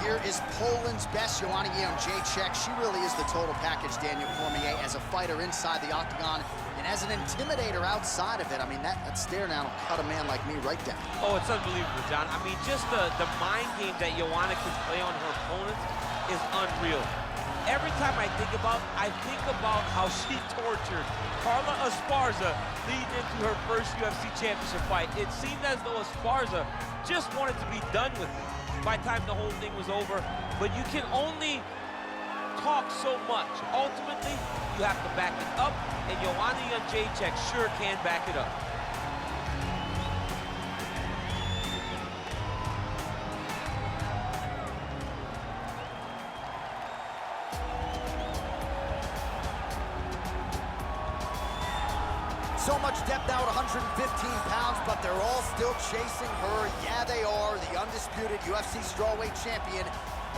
here is Poland's best, Joanna Jedrzejczyk. She really is the total package, Daniel Cormier, as a fighter inside the octagon and as an intimidator outside of it. I mean, that stare now will cut a man like me right down. Oh, it's unbelievable, John. I mean, just the mind game that Joanna can play on her opponents is unreal. Every time I think about how she tortured Carla Esparza leading into her first UFC championship fight. It seemed as though Esparza just wanted to be done with it by the time the whole thing was over. But you can only talk so much. Ultimately, you have to back it up, and Joanna Jedrzejczyk sure can back it up. So much depth now at 115 pounds, but they're all still chasing her. Yeah, they are. The undisputed UFC strawweight champion.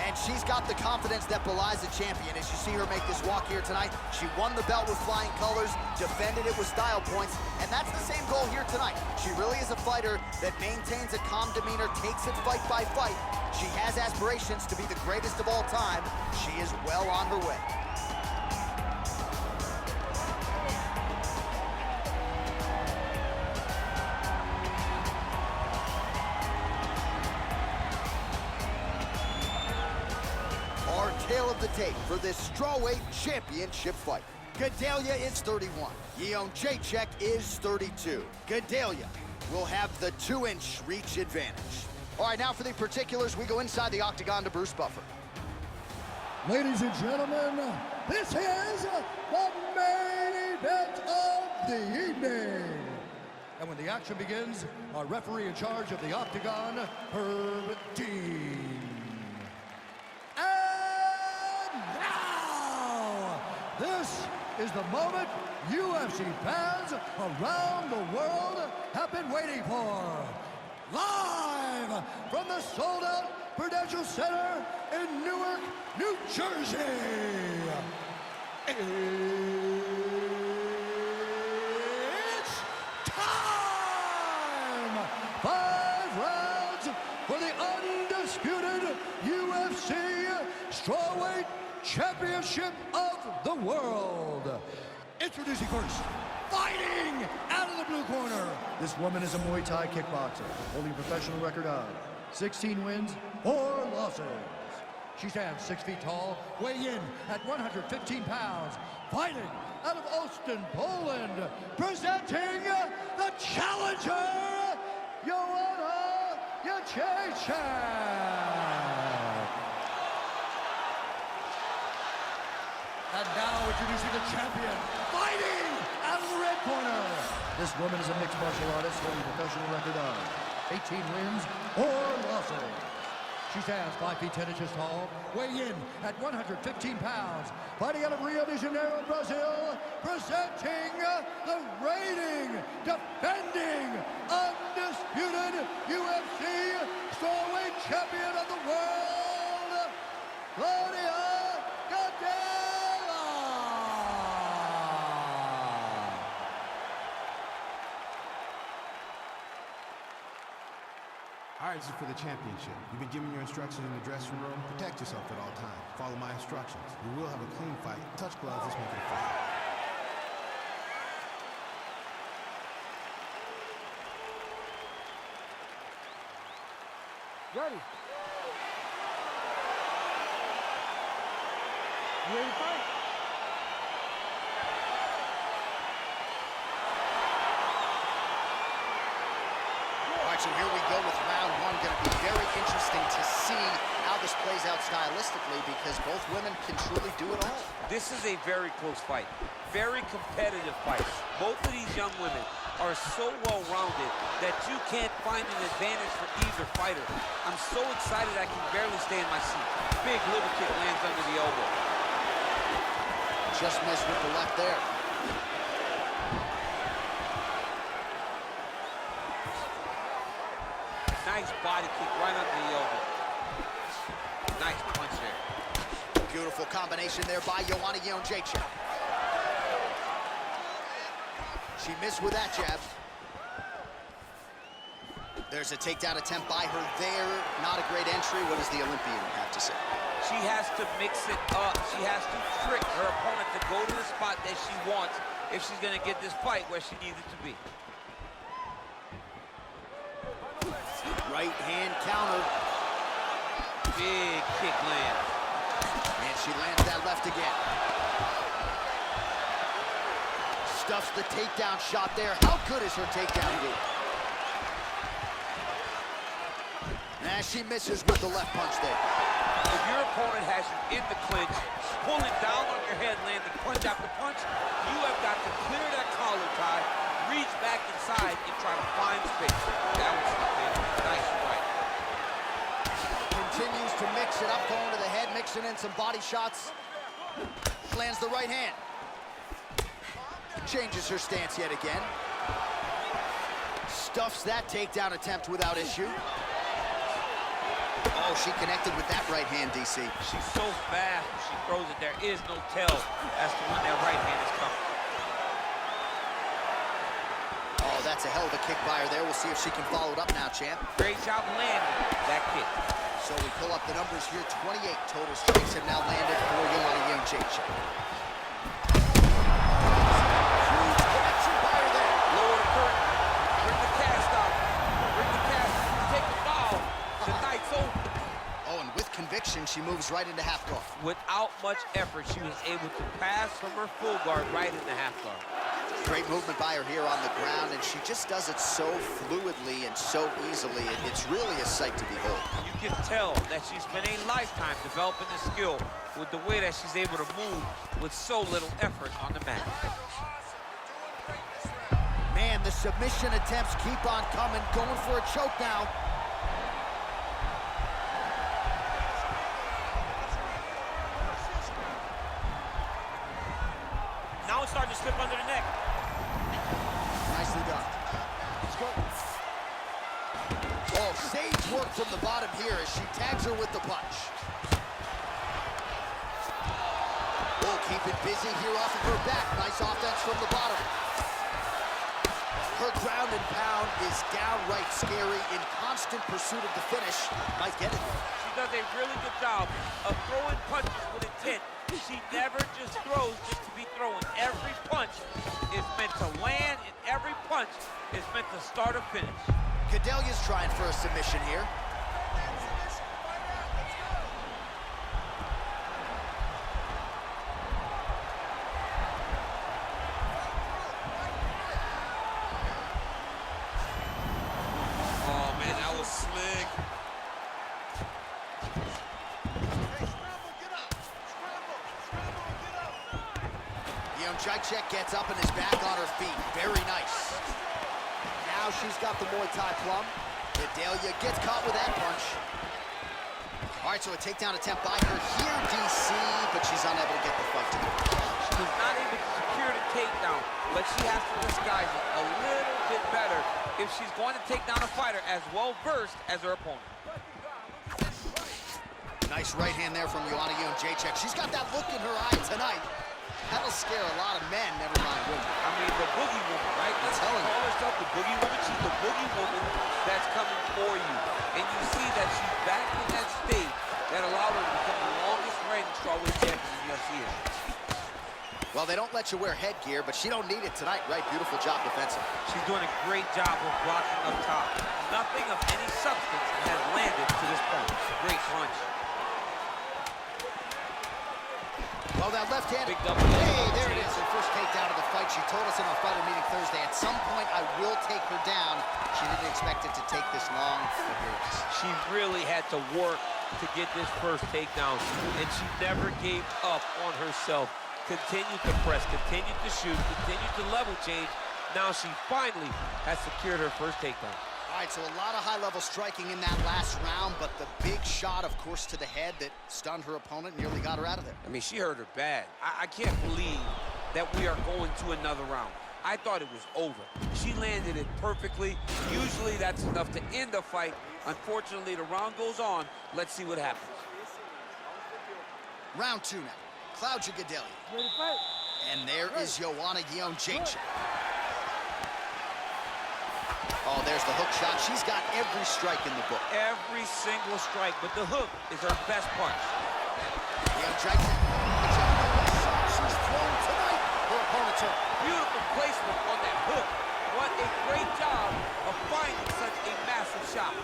And she's got the confidence that belies a champion. As you see her make this walk here tonight, she won the belt with flying colors, defended it with style points, and that's the same goal here tonight. She really is a fighter that maintains a calm demeanor, takes it fight by fight. She has aspirations to be the greatest of all time. She is well on her way. Tale of the tape for this strawweight championship fight. Gadelha is 31. Jedrzejczyk is 32. Gadelha will have the 2-inch reach advantage. All right, now for the particulars, we go inside the octagon to Bruce Buffer. Ladies and gentlemen, this is the main event of the evening. And when the action begins, our referee in charge of the octagon, Herb Dean. This is the moment UFC fans around the world have been waiting for. Live from the sold-out Prudential Center in Newark, New Jersey. It's time! 5 rounds for the undisputed UFC strawweight championship of the world. Introducing first, fighting out of the blue corner. This woman is a Muay Thai kickboxer, holding a professional record of 16 wins, 4 losses. She stands 6 feet tall, weighing in at 115 pounds, fighting out of Olsztyn, Poland, presenting the challenger, Joanna Jedrzejczyk. And now introducing the champion, fighting out of the red corner. This woman is a mixed martial artist holding a professional record of 18 wins, 4 losses. She stands 5 feet 10 inches tall, weighing in at 115 pounds, fighting out of Rio de Janeiro, Brazil, presenting the reigning, defending, undisputed UFC strawweight champion of the world, Gadelha. All right, this is for the championship. You've been given your instructions in the dressing room. Protect yourself at all times. Follow my instructions. You will have a clean fight. Touch gloves. Let's make it a fight. Ready. You ready to fight? So here we go with round 1. Going to be very interesting to see how this plays out stylistically because both women can truly do it all. This is a very close fight. Very competitive fight. Both of these young women are so well-rounded that you can't find an advantage for either fighter. I'm so excited I can barely stay in my seat. Big liver kick lands under the elbow. Just missed with the left there. Nice body kick right under the elbow. Nice punch there. Beautiful combination there by Joanna Jedrzejczyk. She missed with that jab. There's a takedown attempt by her there. Not a great entry. What does the Olympian have to say? She has to mix it up. She has to trick her opponent to go to the spot that she wants if she's going to get this fight where she needs it to be. Right hand counter. Big kick lands. And she lands that left again. Stuffs the takedown shot there. How good is her takedown move? And she misses with the left punch there. If your opponent has you in the clinch, pulling down on your head, landing punch after punch, you have got to clear that collar tie, reach back inside, and try to find space. That was something nice right. Continues to mix it up, going to the head, mixing in some body shots. Lands the right hand. Changes her stance yet again. Stuffs that takedown attempt without issue. Oh, she connected with that right hand, DC. She's so fast when she throws it. There is no tell as to when that right hand is coming. Oh, that's a hell of a kick by her there. We'll see if she can follow it up now, champ. Great job landing that kick. So we pull up the numbers here. 28 total strikes have now landed for Jedrzejczyk. Huge connection by her there. Lower the curtain. Bring the cast out. Bring the cast. Take the foul. Tonight's over. Oh, and with conviction, she moves right into half guard. Without much effort, she was able to pass from her full guard right into half guard. Great movement by her here on the ground, and she just does it so fluidly and so easily. It's really a sight to behold. You can tell that she's spent a lifetime developing this skill with the way that she's able to move with so little effort on the mat. Man, the submission attempts keep on coming, going for a choke now. Now it's starting to slip under the neck. Nicely done. Oh, sage work from the bottom here as she tags her with the punch. Oh, keep it busy here off of her back. Nice offense from the bottom. Her ground and pound is downright scary. In constant pursuit of the finish. Might get it. She does a really good job of throwing punches with intent. She never just throws just to be throwing. Every punch is meant to land, and every punch is meant to start or finish. Gadelha's trying for a submission here. Oh, man, that was slick. Jedrzejczyk gets up and is back on her feet. Very nice. Now she's got the Muay Thai plum. Gadelha gets caught with that punch. All right, so a takedown attempt by her here, DC, but she's unable to get the fight to the ground. She was not able to secure the takedown, but she has to disguise it a little bit better if she's going to take down a fighter as well-versed as her opponent. Nice right hand there from Jedrzejczyk. She's got that look in her eye tonight. That'll scare a lot of men, never mind women. I mean, the boogie woman, right? Let's call herself the boogie woman. She's the boogie woman that's coming for you. And you see that she's back in that state that allowed her to become the longest reigning strawweight champion in the UFC history. Well, they don't let you wear headgear, but she don't need it tonight, right? Beautiful job defensively. She's doing a great job of blocking up top. Nothing of any substance has landed to this point. Great punch. Well, that left hand. Big double. Hey, there it is. Her first takedown of the fight. She told us in our fighter meeting Thursday, at some point I will take her down. She didn't expect it to take this long, but here it is. She really had to work to get this first takedown, and she never gave up on herself. Continued to press, continued to shoot, continued to level change. Now she finally has secured her first takedown. All right, so a lot of high-level striking in that last round, but the big shot, of course, to the head that stunned her opponent, nearly got her out of there. I mean, she hurt her bad. I can't believe that we are going to another round. I thought it was over. She landed it perfectly. Usually that's enough to end a fight. Unfortunately, the round goes on. Let's see what happens. Round two now. Claudia Gadelha. Ready to fight? And there is Jedrzejczyk. Oh, there's the hook shot. She's got every strike in the book. Every single strike, but the hook is her best punch. Jedrzejczyk. She's thrown tonight. Her opponent's hurt. Beautiful placement on that hook. What a great job of finding such a massive shot.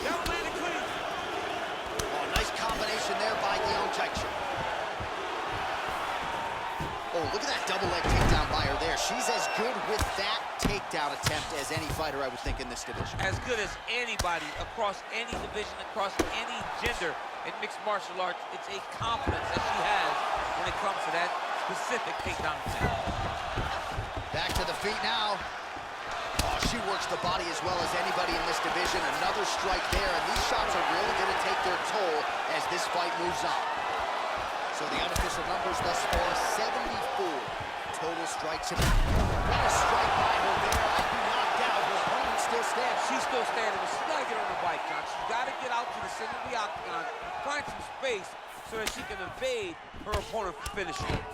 That landed clean. Oh, nice combination there by Jedrzejczyk. Oh, look at that double leg takedown by her there. She's as good with that takedown attempt as any fighter, I would think, in this division. As good as anybody across any division, across any gender in mixed martial arts. It's a confidence that she has when it comes to that specific takedown attempt. Back to the feet now. Oh, she works the body as well as anybody in this division. Another strike there, and these shots are really going to take their toll as this fight moves on. So the unofficial numbers thus far, 74 total strikes. What a strike by her there. I'd be knocked out. Her opponent still stands. She's still standing, but she's got to get on the bike, John. She's got to get out to the center of the octagon, find some space so that she can evade her opponent from finishing.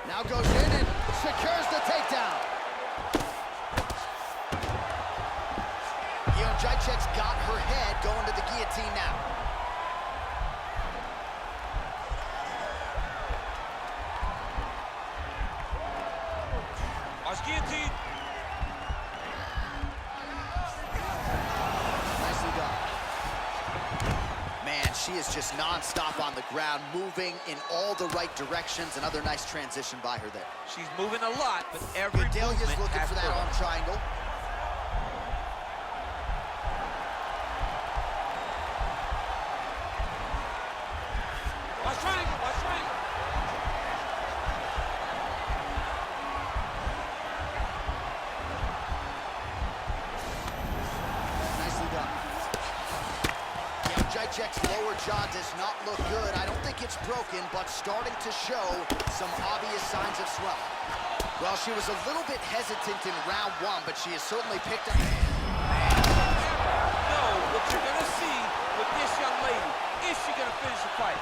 Now goes in and secures the takedown. Jedrzejczyk's got her head going to the guillotine now. Guillotine. Nicely done. Man, she is just non-stop on the ground, moving in all the right directions. Another nice transition by her there. She's moving a lot, but every Gadelha's movement looking has for that purpose. arm triangle. Watch triangle, watch triangle. Jedrzejczyk's lower jaw does not look good. I don't think it's broken, but starting to show some obvious signs of swelling. Well, she was a little bit hesitant in round one, but she has certainly picked up. No, what you're going to see with this young lady, is she going to finish the fight?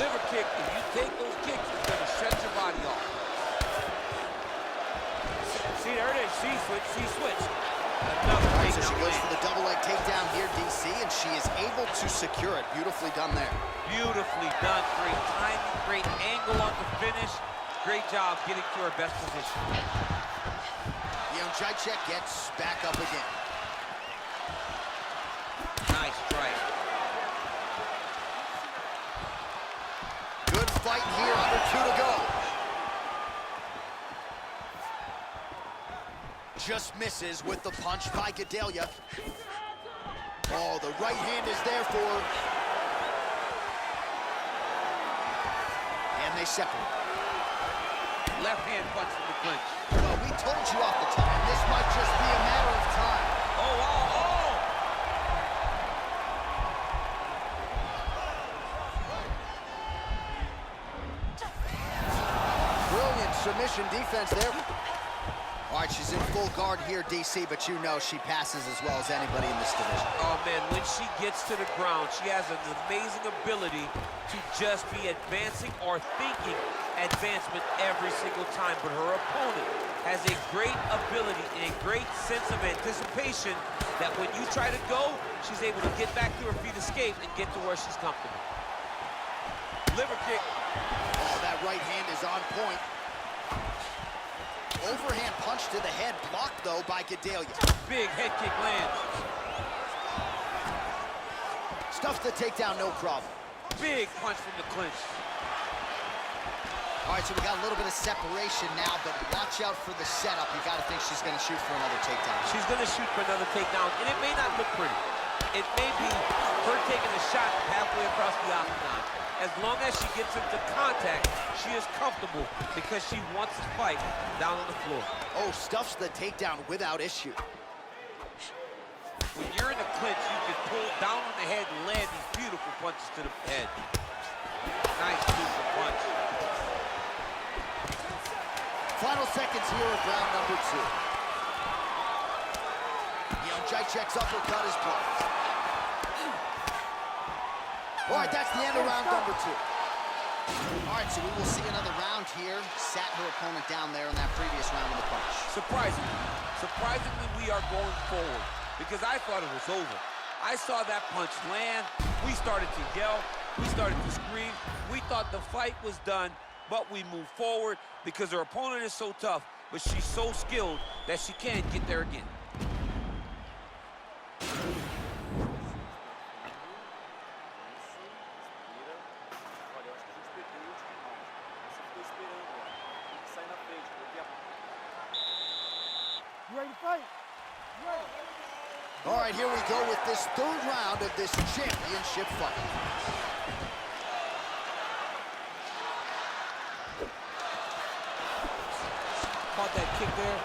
Liver kick, if you take those kicks, it's going to shut your body off. See, there it is. She switched. Another So she goes for the double leg takedown here, DC, and she is able to secure it. Beautifully done there. Beautifully done. Great timing, great angle on the finish. Great job getting to her best position. Jedrzejczyk gets back up again. Nice strike. Good fight here, under 2 to go. Just misses with the punch by Gadelha. Oh, the right hand is there for her. And they separate. Left hand punch from the clinch. Well, we told you off the time, this might just be a matter of time. Oh, wow, oh! Brilliant submission defense there. All right, she's in full guard here, DC, but you know she passes as well as anybody in this division. Oh, man, when she gets to the ground, she has an amazing ability to just be advancing or thinking advancement every single time. But her opponent has a great ability and a great sense of anticipation that when you try to go, she's able to get back to her feet, escape, and get to where she's comfortable. Liver kick. Oh, that right hand is on point. Overhand punch to the head, blocked though by Gadelha. Big head kick lands. Stuffs the takedown, no problem. Big punch from the clinch. All right, so we got a little bit of separation now, but watch out for the setup. You got to think she's going to shoot for another takedown. She's going to shoot for another takedown, and it may not look pretty. It may be her taking a shot halfway across the octagon. As long as she gets into contact, she is comfortable because she wants to fight down on the floor. Oh, stuffs the takedown without issue. When you're in the clinch, you can pull down on the head and land these beautiful punches to the head. Nice, beautiful punch. Final seconds here of round number 2. Jedrzejczyk's uppercut is blocked. All right, that's the end of round number 2. All right, so we will see another round here. Sat her opponent down there in that previous round with a punch. Surprisingly, we are going forward because I thought it was over. I saw that punch land. We started to yell. We started to scream. We thought the fight was done, but we moved forward because her opponent is so tough, but she's so skilled that she can't get there again. All right, here we go with this third round of this championship fight. Caught that kick there.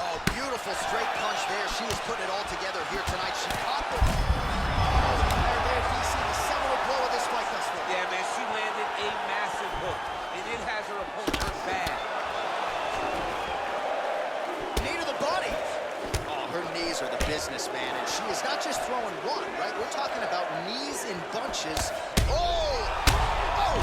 Oh, beautiful straight punch there. She is putting it all together here tonight. She caught the... There, you see the seminal blow of this fight thus far. Yeah, man, she landed a massive hook, and it has her opponent hurt bad. Knee to the body. Oh, her knees are the business, man, and she is not just throwing one, right? We're talking about knees in bunches. Oh! Oh!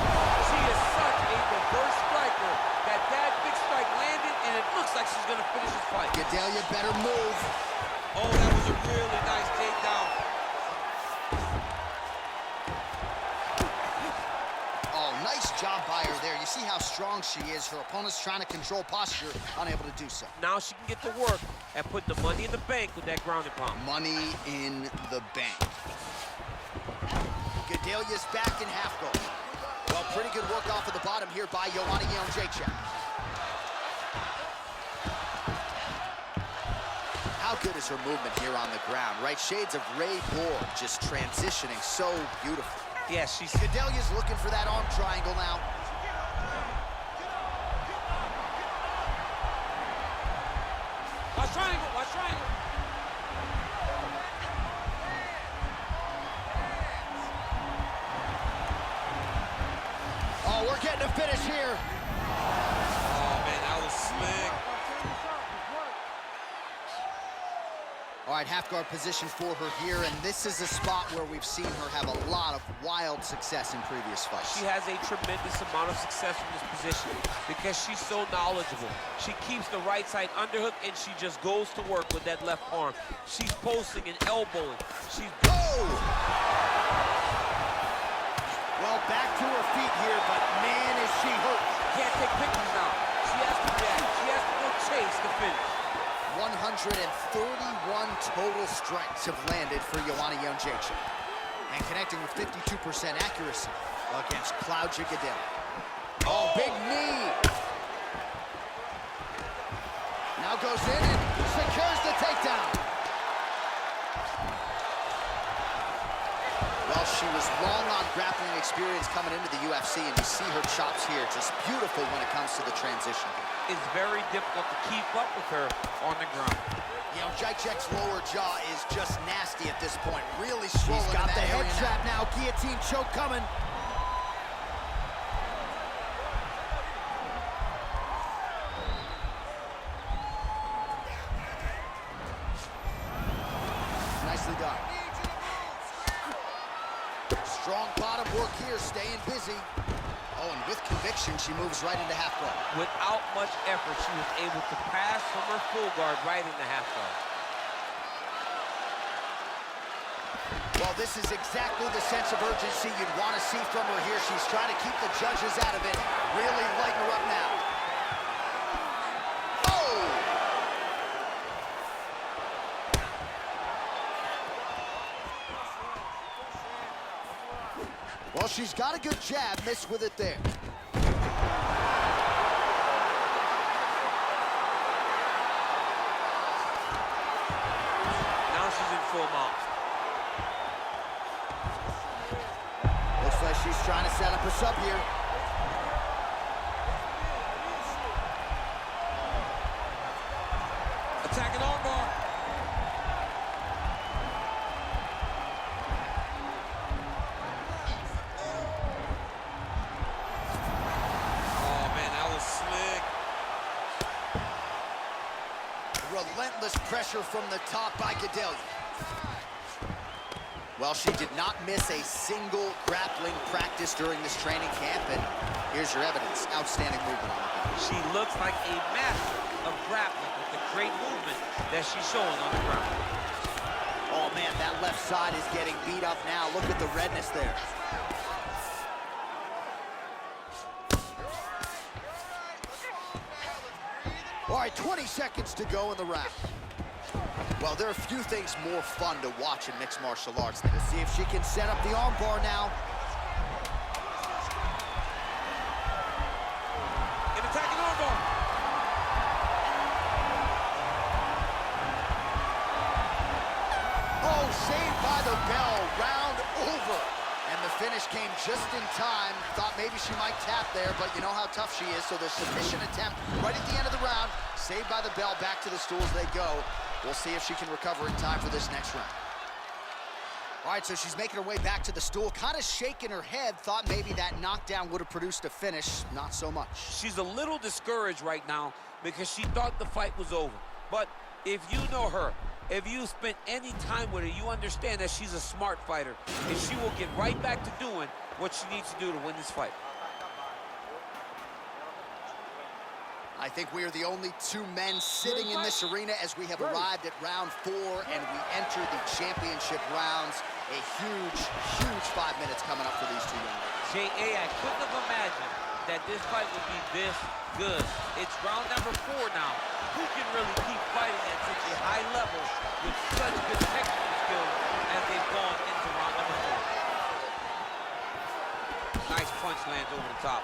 She is such a diverse striker that big strike landed, and it looks like she's going to finish this fight. Gadelha better move. Oh, that was a really nice takedown. Oh, nice job by her there. You see how strong she is. Her opponent's trying to control posture, unable to do so. Now she can get to work and put the money in the bank with that ground and pound. Money in the bank. Gadelha's back in half guard. Well, pretty good work off of the bottom here by Jedrzejczyk. How good is her movement here on the ground, right? Shades of Ray Borg, just transitioning so beautiful. Yeah, she's... Gadelha's looking for that arm triangle now. Watch triangle, watch triangle. Oh, we're getting a finish here. Oh, man, that was slick. All right, half guard position for her here, and this is a spot where we've seen her have a lot of wild success in previous fights. She has a tremendous amount of success from this position because she's so knowledgeable. She keeps the right side underhook, and she just goes to work with that left arm. She's posting and elbowing. She's... Oh! Well, back to her feet here, but man, is she hurt. Can't take pictures now. She has to react. She has to go chase the finish. 131 total strikes have landed for Jedrzejczyk, and connecting with 52% accuracy against Gadelha. Oh, big knee. Now goes in and secures the takedown. Well, she was long on grappling experience coming into the UFC, and you see her chops here, just beautiful when it comes to the transition. It's very difficult to keep up with her on the ground. You know, Jedrzejczyk's lower jaw is just nasty at this point. Really swollen. She's got the head trap now. Guillotine choke coming. Nicely done. Strong bottom work here, staying busy. Oh, and with conviction, she moves right into half guard. Without much effort, she was able to pass from her full guard right into half guard. Well, this is exactly the sense of urgency you'd want to see from her here. She's trying to keep the judges out of it. Really lighten her up now. Oh! Well, she's got a good jab, missed with it there. Now she's in full mount. Looks like she's trying to set up a sub here. Attacking armbar. Relentless pressure from the top by Gadelha. Well, she did not miss a single grappling practice during this training camp, and here's your evidence. Outstanding movement on the ground. She looks like a master of grappling with the great movement that she's showing on the ground. Oh, man, that left side is getting beat up now. Look at the redness there. All right, 20 seconds to go in the round. Well, there are a few things more fun to watch in mixed martial arts. Let's see if she can set up the arm bar now. An attacking arm bar. Oh, saved by the bell, round over. And the finish came just in time. Thought maybe she might tap there, but you know how tough she is, so the submission attempt right at the end of the round. Saved by the bell, back to the stools they go. We'll see if she can recover in time for this next round. All right, so she's making her way back to the stool, kind of shaking her head, thought maybe that knockdown would have produced a finish. Not so much. She's a little discouraged right now because she thought the fight was over. But if you know her, if you spent any time with her, you understand that she's a smart fighter, and she will get right back to doing what she needs to do to win this fight. I think we are the only two men sitting in this arena as we have arrived at round 4 and we enter the championship rounds. A huge, huge 5 minutes coming up for these two young ladies. J.A., I couldn't have imagined that this fight would be this good. It's round number 4 now. Who can really keep fighting at such a high level with such good technical skills as they've gone into round number 4? Nice punch lands over the top.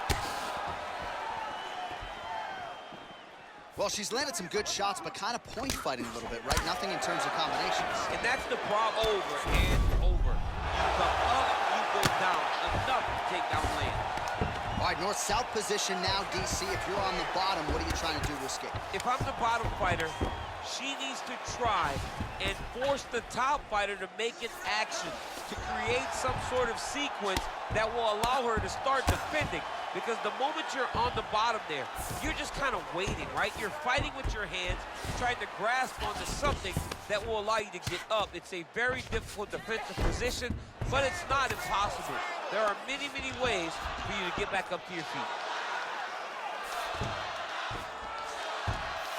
Well, she's landed some good shots, but kind of point fighting a little bit, right? Nothing in terms of combinations. And that's the problem. Over and over. You come up, you go down. Enough to take down land. All right, north-south position now, DC. If you're on the bottom, what are you trying to do to escape? If I'm the bottom fighter, she needs to try and force the top fighter to make an action, to create some sort of sequence that will allow her to start defending. Because the moment you're on the bottom there, you're just kind of waiting, right? You're fighting with your hands, trying to grasp onto something that will allow you to get up. It's a very difficult defensive position, but it's not impossible. There are many, many ways for you to get back up to your feet.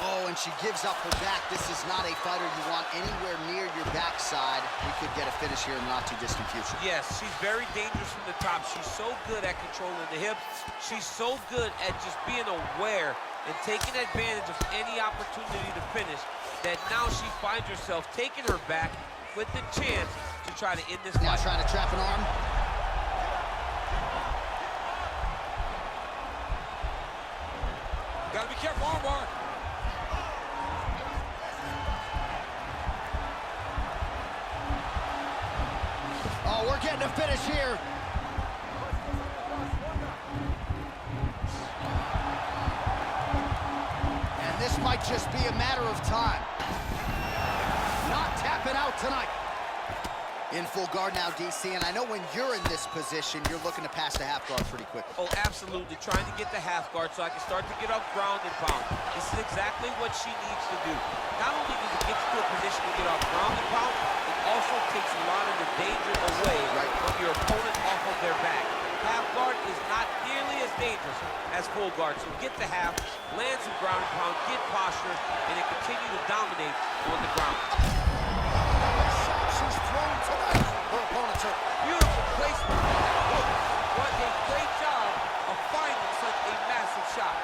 Oh, and she gives up her back. This is not a fighter you want anywhere near your backside. We could get a finish here in the not-too-distant future. Yes, she's very dangerous from the top. She's so good at controlling the hips. She's so good at just being aware and taking advantage of any opportunity to finish that now she finds herself taking her back with the chance to try to end this fight. Now trying to trap an arm. Gotta be careful, arm bar. Oh, we're getting a finish here. And this might just be a matter of time. Not tapping out tonight. In full guard now, DC, and I know when you're in this position, you're looking to pass the half guard pretty quick. Oh, absolutely. Trying to get the half guard so I can start to get up ground and pound. This is exactly what she needs to do. Not only does it get you to a position to get off ground and pound, it also takes a lot of the danger away from your opponent off of their back. Half guard is not nearly as dangerous as full guard, so get the half, land some ground and pound, get posture, and then continue to dominate on the ground. She's thrown tonight. Her opponent's hurt. Beautiful placement. What a great job of finding such a massive shot.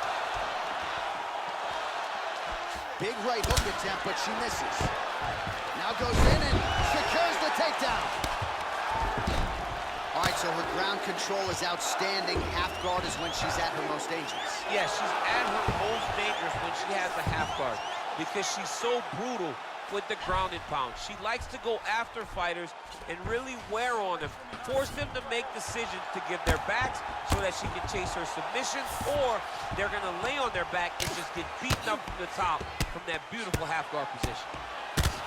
Big right hook attempt, but she misses. Now goes in and secures the takedown. All right, so her ground control is outstanding. Half guard is when she's at her most dangerous. Yeah, she's at her most dangerous when she has a half guard because she's so brutal with the ground and pound. She likes to go after fighters and really wear on them, force them to make decisions to give their backs so that she can chase her submission, or they're gonna lay on their back and just get beaten up from the top from that beautiful half guard position.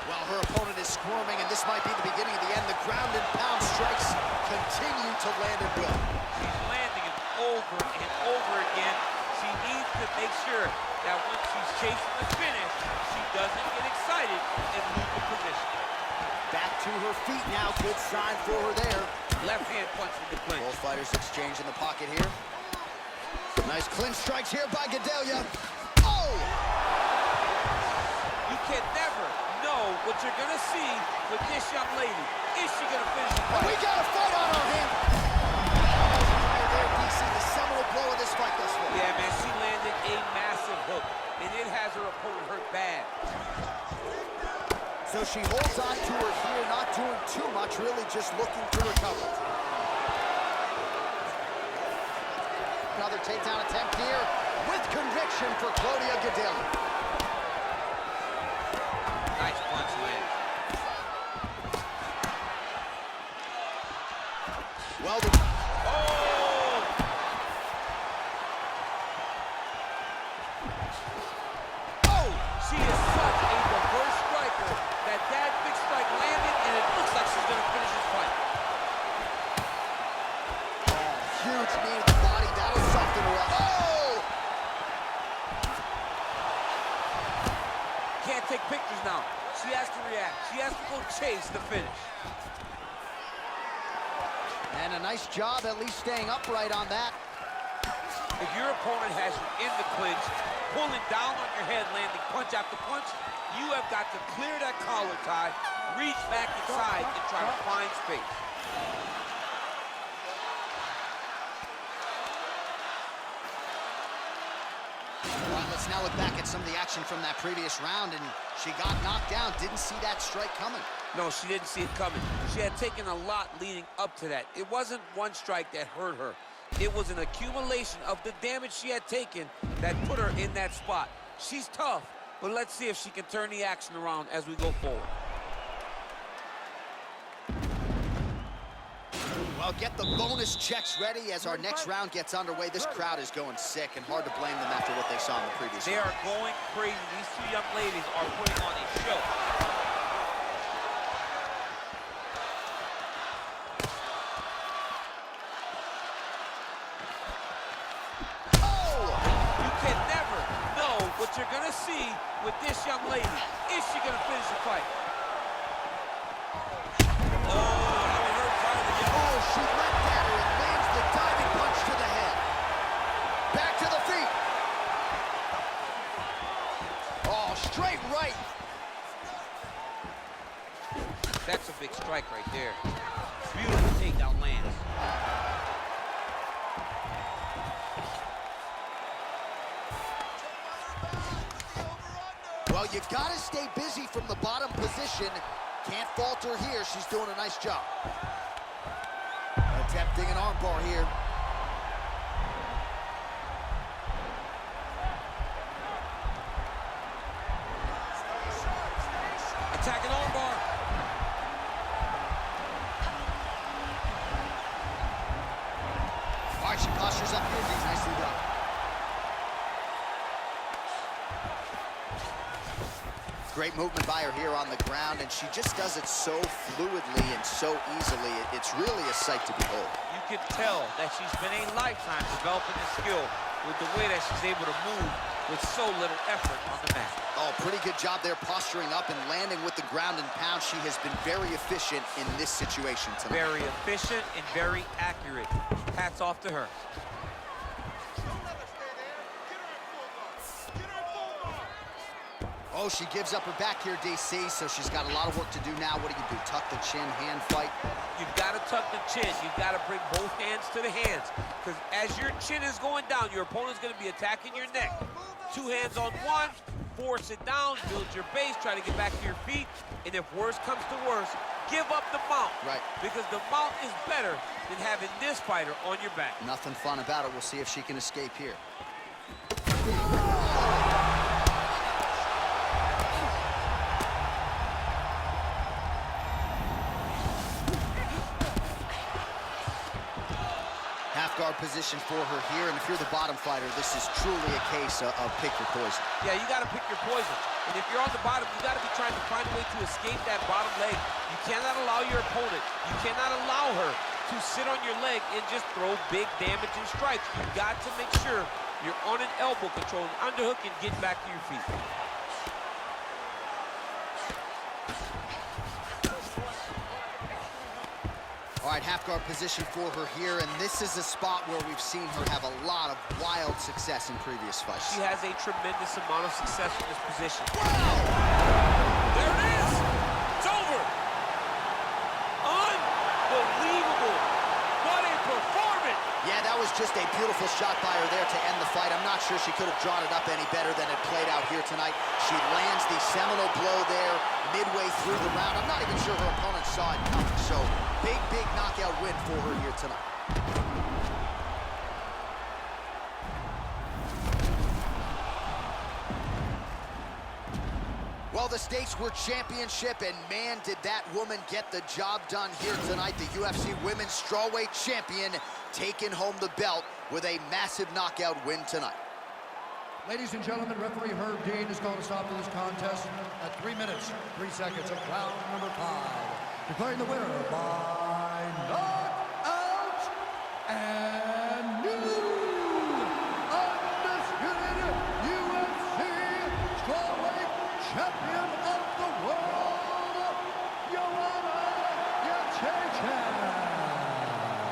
Well, her opponent is squirming, and this might be the beginning of the end. The ground and pound strikes continue to land at will. She's landing it over and over again. She needs to make sure that when she's chasing the finish, she doesn't get excited and lose the position. Back to to her feet now. Good sign for her there. Left hand punch in the clinch. Both fighters exchange in the pocket here. Nice clinch strikes here by Gadelha. Oh! You can never know what you're gonna see with this young lady. Is she gonna finish the fight? We got a fight on our hands. There, DC, the seminal blow of this fight thus far. Yeah, man, she landed a massive hook, and it has her opponent hurt bad. So she holds on to her here, not doing too much, really just looking to recover. Another takedown attempt here with conviction for Claudia Gadelha. Nice punch land. Well, Oh! Oh! She is such a diverse striker that big strike landed, and it looks like she's gonna finish this fight. huge knee to the body. That'll soften her up. Oh! Can't take pictures now. She has to react. She has to go chase the finish. And a nice job at least staying upright on that. If your opponent has you in the clinch, pulling down on your head, landing punch after punch, you have got to clear that collar tie, reach back inside, and try to find space. All right, let's now look back at some of the action from that previous round, and she got knocked down. Didn't see that strike coming. No, she didn't see it coming. She had taken a lot leading up to that. It wasn't one strike that hurt her. It was an accumulation of the damage she had taken that put her in that spot. She's tough, but let's see if she can turn the action around as we go forward. Well, get the bonus checks ready as our next round gets underway. This crowd is going sick, and hard to blame them after what they saw in the previous They round. are going crazy. These two young ladies are putting on a show. What you're gonna see with this young lady. Is she gonna finish the fight? Oh, that was her trying to get. Oh, she leapt at her and lands the diving punch to the head. Back to the feet. Oh, straight right. That's a big strike right there. Beautiful takedown lands. Well, you gotta stay busy from the bottom position. Can't falter here. She's doing a nice job. Attempting an armbar here. Attacking armbar. All right, she postures up here. Nicely done. Great movement by her here on the ground, and she just does it so fluidly and so easily. It's really a sight to behold. You can tell that she's been a lifetime developing this skill with the way that she's able to move with so little effort on the mat. Oh, pretty good job there posturing up and landing with the ground and pound. She has been very efficient in this situation tonight. Very efficient and very accurate. Hats off to her. Oh, she gives up her back here, DC, so she's got a lot of work to do now. What do? Tuck the chin, hand fight? You've got to tuck the chin. You've got to bring both hands to the hands. Because as your chin is going down, your opponent's going to be attacking your neck. Two hands on one, force it down, build your base, try to get back to your feet. And if worse comes to worse, give up the mount. Right. Because the mount is better than having this fighter on your back. Nothing fun about it. We'll see if she can escape here. Guard position for her here, and if you're the bottom fighter, this is truly a case of pick your poison. Yeah, you got to pick your poison. And if you're on the bottom, you got to be trying to find a way to escape that bottom leg. You cannot allow your opponent, you cannot allow her to sit on your leg and just throw big damaging strikes. You got to make sure you're on an elbow, controlling underhook, and getting back to your feet. All right, half guard position for her here, and this is a spot where we've seen her have a lot of wild success in previous fights. She has a tremendous amount of success in this position. Wow! There it is! It's over! Unbelievable! What a performance! Yeah, that was just a beautiful shot by her there to end the fight. I'm not sure she could have drawn it up any better than it played out here tonight. She lands the seminal blow there midway through the round. I'm not even sure her opponent saw it coming, so big knockout win for her here tonight. Well, the stakes were championship, and man, did that woman get the job done here tonight. The UFC Women's Strawweight Champion taking home the belt with a massive knockout win tonight. Ladies and gentlemen, referee Herb Dean has called a stop to this contest at 3 minutes, 3 seconds of round number 5. Declaring the winner by knockout and new undisputed UFC Strawweight Champion of the world, Jedrzejczyk.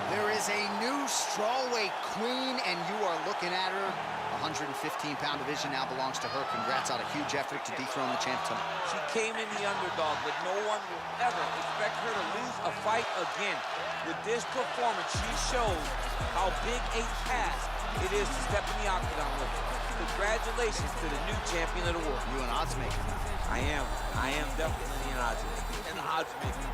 There is a new strawweight queen, and you are looking at her. 115-pound division now belongs to her. Congrats on a huge effort to dethrone the champ tonight. She came in the underdog, but no one will ever expect her to lose a fight again. With this performance, she shows how big a task it is to step in the octagon with her. Congratulations to the new champion of the world. You an odds maker? I am definitely an odds maker.